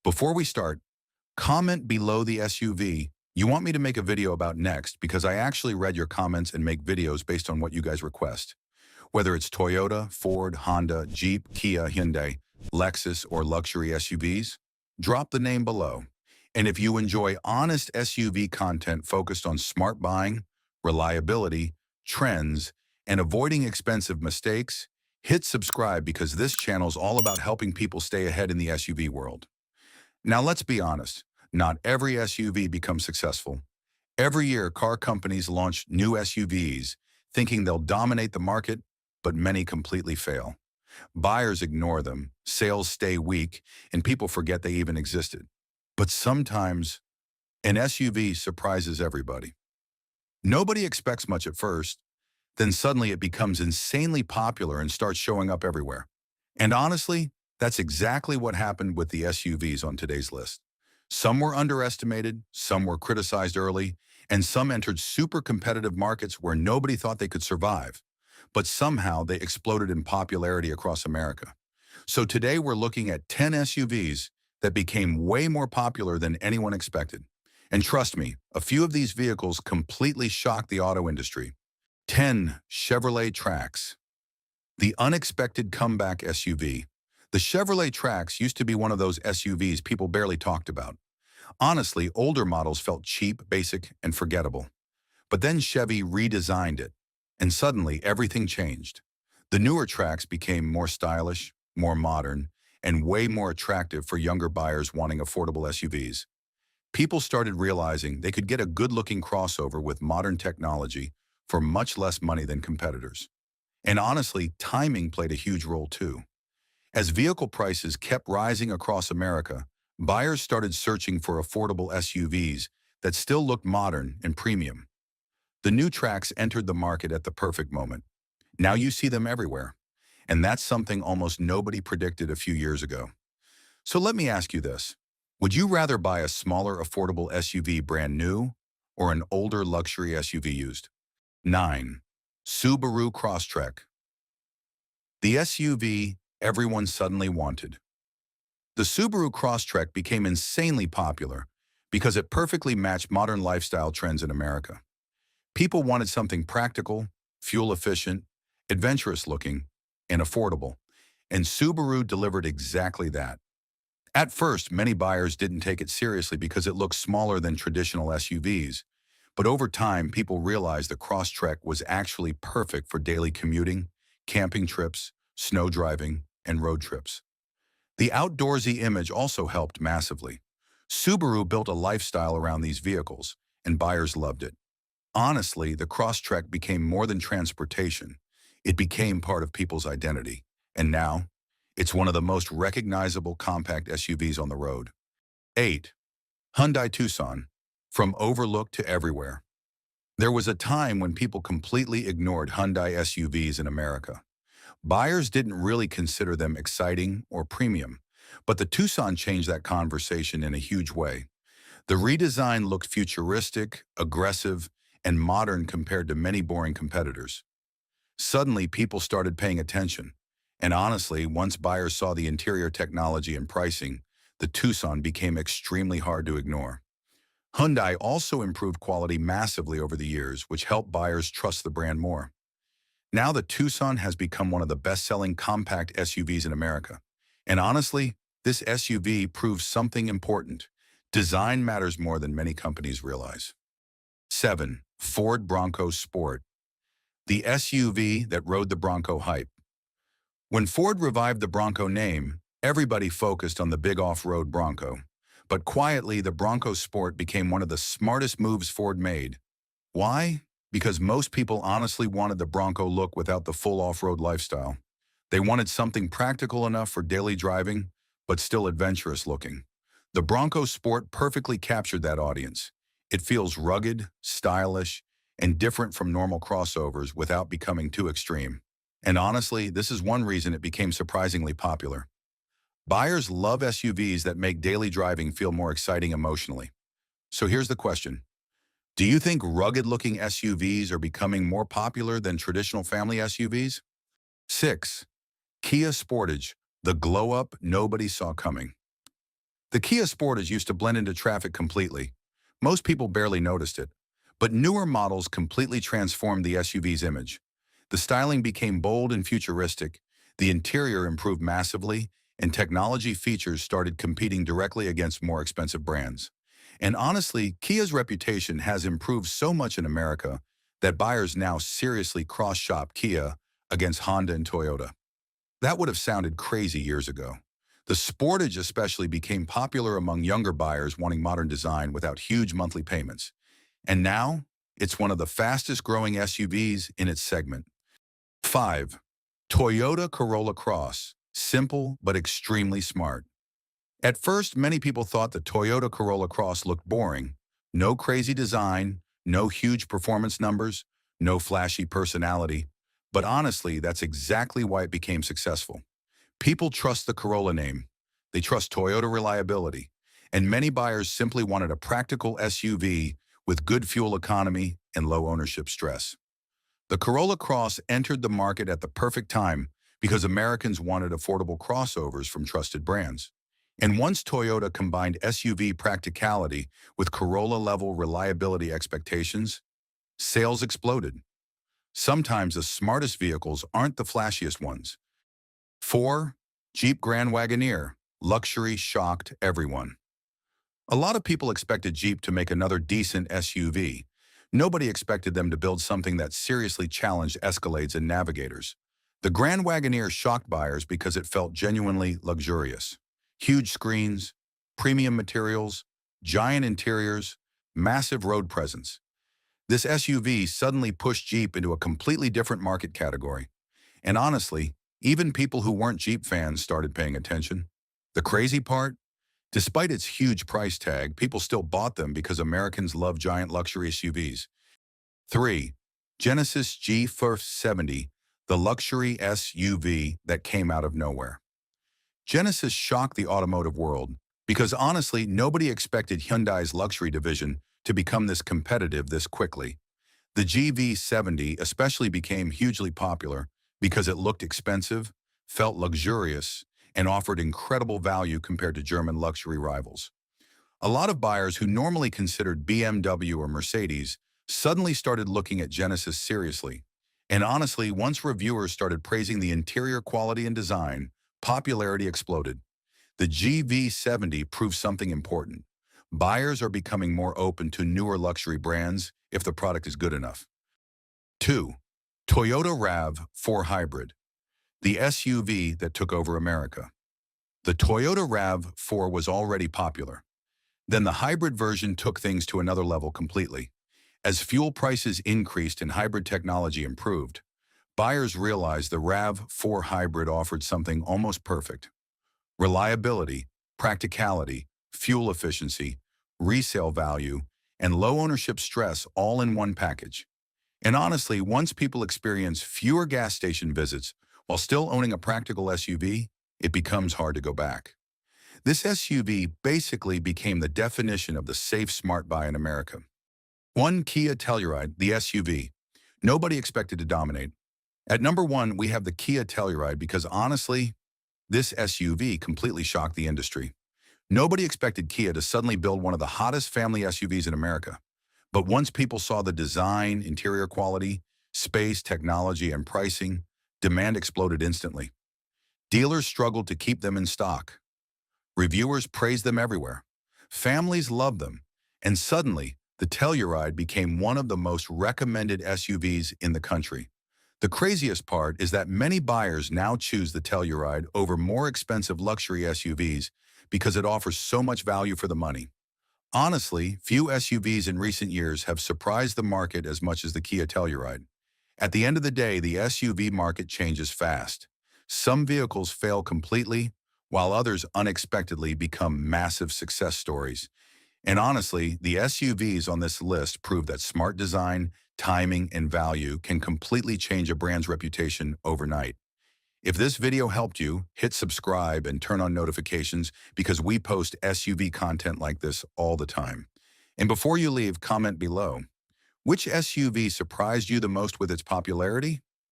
Before we start, comment below the SUV you want me to make a video about next because I actually read your comments and make videos based on what you guys request. Whether it's Toyota, Ford, Honda, Jeep, Kia, Hyundai, Lexus, or luxury SUVs, drop the name below. And if you enjoy honest SUV content focused on smart buying, reliability, trends, and avoiding expensive mistakes, hit subscribe because this channel is all about helping people stay ahead in the SUV world. Now let's be honest, not every SUV becomes successful. Every year, car companies launch new SUVs, thinking they'll dominate the market, but many completely fail. Buyers ignore them, sales stay weak, and people forget they even existed. But sometimes, an SUV surprises everybody. Nobody expects much at first, then suddenly it becomes insanely popular and starts showing up everywhere. And honestly, that's exactly what happened with the SUVs on today's list. Some were underestimated, some were criticized early, and some entered super competitive markets where nobody thought they could survive. But somehow they exploded in popularity across America. So today we're looking at 10 SUVs that became way more popular than anyone expected. And trust me, a few of these vehicles completely shocked the auto industry. 10. Chevrolet Trax. The unexpected comeback SUV. The Chevrolet Trax used to be one of those SUVs people barely talked about. Honestly, older models felt cheap, basic, and forgettable. But then Chevy redesigned it, and suddenly everything changed. The newer Trax became more stylish, more modern, and way more attractive for younger buyers wanting affordable SUVs. People started realizing they could get a good-looking crossover with modern technology for much less money than competitors. And honestly, timing played a huge role too. As vehicle prices kept rising across America, buyers started searching for affordable SUVs that still looked modern and premium. The new Trax entered the market at the perfect moment. Now you see them everywhere. And that's something almost nobody predicted a few years ago. So let me ask you this. Would you rather buy a smaller affordable SUV brand new or an older luxury SUV used? 9. Subaru Crosstrek. The SUV everyone suddenly wanted. The Subaru Crosstrek became insanely popular because it perfectly matched modern lifestyle trends in America. People wanted something practical, fuel-efficient, adventurous-looking, and affordable, and Subaru delivered exactly that. At first, many buyers didn't take it seriously because it looked smaller than traditional SUVs, but over time, people realized the Crosstrek was actually perfect for daily commuting, camping trips, snow driving, and road trips. The outdoorsy image also helped massively. Subaru built a lifestyle around these vehicles, and buyers loved it. Honestly, the Crosstrek became more than transportation. It became part of people's identity. And now, it's one of the most recognizable compact SUVs on the road. 8. Hyundai Tucson. From overlooked to everywhere. There was a time when people completely ignored Hyundai SUVs in America. Buyers didn't really consider them exciting or premium, but the Tucson changed that conversation in a huge way. The redesign looked futuristic, aggressive, and modern compared to many boring competitors. Suddenly, people started paying attention. And honestly, once buyers saw the interior technology and pricing, the Tucson became extremely hard to ignore. Hyundai also improved quality massively over the years, which helped buyers trust the brand more. Now the Tucson has become one of the best-selling compact SUVs in America. And honestly, this SUV proves something important. Design matters more than many companies realize. 7. Ford Bronco Sport. The SUV that rode the Bronco hype. When Ford revived the Bronco name, everybody focused on the big off-road Bronco. But quietly, the Bronco Sport became one of the smartest moves Ford made. Why? Because most people honestly wanted the Bronco look without the full off-road lifestyle. They wanted something practical enough for daily driving, but still adventurous looking. The Bronco Sport perfectly captured that audience. It feels rugged, stylish, and different from normal crossovers without becoming too extreme. And honestly, this is one reason it became surprisingly popular. Buyers love SUVs that make daily driving feel more exciting emotionally. So here's the question. Do you think rugged-looking SUVs are becoming more popular than traditional family SUVs? 6. Kia Sportage, the glow-up nobody saw coming. The Kia Sportage used to blend into traffic completely. Most people barely noticed it. But newer models completely transformed the SUV's image. The styling became bold and futuristic, the interior improved massively, and technology features started competing directly against more expensive brands. And honestly, Kia's reputation has improved so much in America that buyers now seriously cross-shop Kia against Honda and Toyota. That would have sounded crazy years ago. The Sportage especially became popular among younger buyers wanting modern design without huge monthly payments. And now, it's one of the fastest-growing SUVs in its segment. 5. Toyota Corolla Cross. Simple but extremely smart. At first, many people thought the Toyota Corolla Cross looked boring. No crazy design, no huge performance numbers, no flashy personality. But honestly, that's exactly why it became successful. People trust the Corolla name. They trust Toyota reliability. And many buyers simply wanted a practical SUV with good fuel economy and low ownership stress. The Corolla Cross entered the market at the perfect time because Americans wanted affordable crossovers from trusted brands. And once Toyota combined SUV practicality with Corolla-level reliability expectations, sales exploded. Sometimes the smartest vehicles aren't the flashiest ones. 4. Jeep Grand Wagoneer. Luxury shocked everyone. A lot of people expected Jeep to make another decent SUV. Nobody expected them to build something that seriously challenged Escalades and Navigators. The Grand Wagoneer shocked buyers because it felt genuinely luxurious. Huge screens, premium materials, giant interiors, massive road presence. This SUV suddenly pushed Jeep into a completely different market category. And honestly, even people who weren't Jeep fans started paying attention. The crazy part? Despite its huge price tag, people still bought them because Americans love giant luxury SUVs. 3. Genesis G470, the luxury SUV that came out of nowhere. Genesis shocked the automotive world because honestly, nobody expected Hyundai's luxury division to become this competitive this quickly. The GV70 especially became hugely popular because it looked expensive, felt luxurious, and offered incredible value compared to German luxury rivals. A lot of buyers who normally considered BMW or Mercedes suddenly started looking at Genesis seriously. And honestly, once reviewers started praising the interior quality and design, popularity exploded. The GV70 proved something important. Buyers are becoming more open to newer luxury brands if the product is good enough. 2. Toyota RAV4 Hybrid, the SUV that took over America. The Toyota RAV4 was already popular. Then the hybrid version took things to another level completely. As fuel prices increased and hybrid technology improved, buyers realized the RAV4 Hybrid offered something almost perfect. Reliability, practicality, fuel efficiency, resale value, and low ownership stress all in one package. And honestly, once people experience fewer gas station visits while still owning a practical SUV, it becomes hard to go back. This SUV basically became the definition of the safe smart buy in America. 1. Kia Telluride, the SUV. Nobody expected to dominate. At number 1, we have the Kia Telluride because honestly, this SUV completely shocked the industry. Nobody expected Kia to suddenly build one of the hottest family SUVs in America. But once people saw the design, interior quality, space, technology, and pricing, demand exploded instantly. Dealers struggled to keep them in stock. Reviewers praised them everywhere. Families loved them. And suddenly, the Telluride became one of the most recommended SUVs in the country. The craziest part is that many buyers now choose the Telluride over more expensive luxury SUVs because it offers so much value for the money. Honestly, few SUVs in recent years have surprised the market as much as the Kia Telluride. At the end of the day, the SUV market changes fast. Some vehicles fail completely, while others unexpectedly become massive success stories. And honestly, the SUVs on this list prove that smart design, timing, and value can completely change a brand's reputation overnight. If this video helped you, hit subscribe and turn on notifications because we post SUV content like this all the time. And before you leave, comment below. Which SUV surprised you the most with its popularity?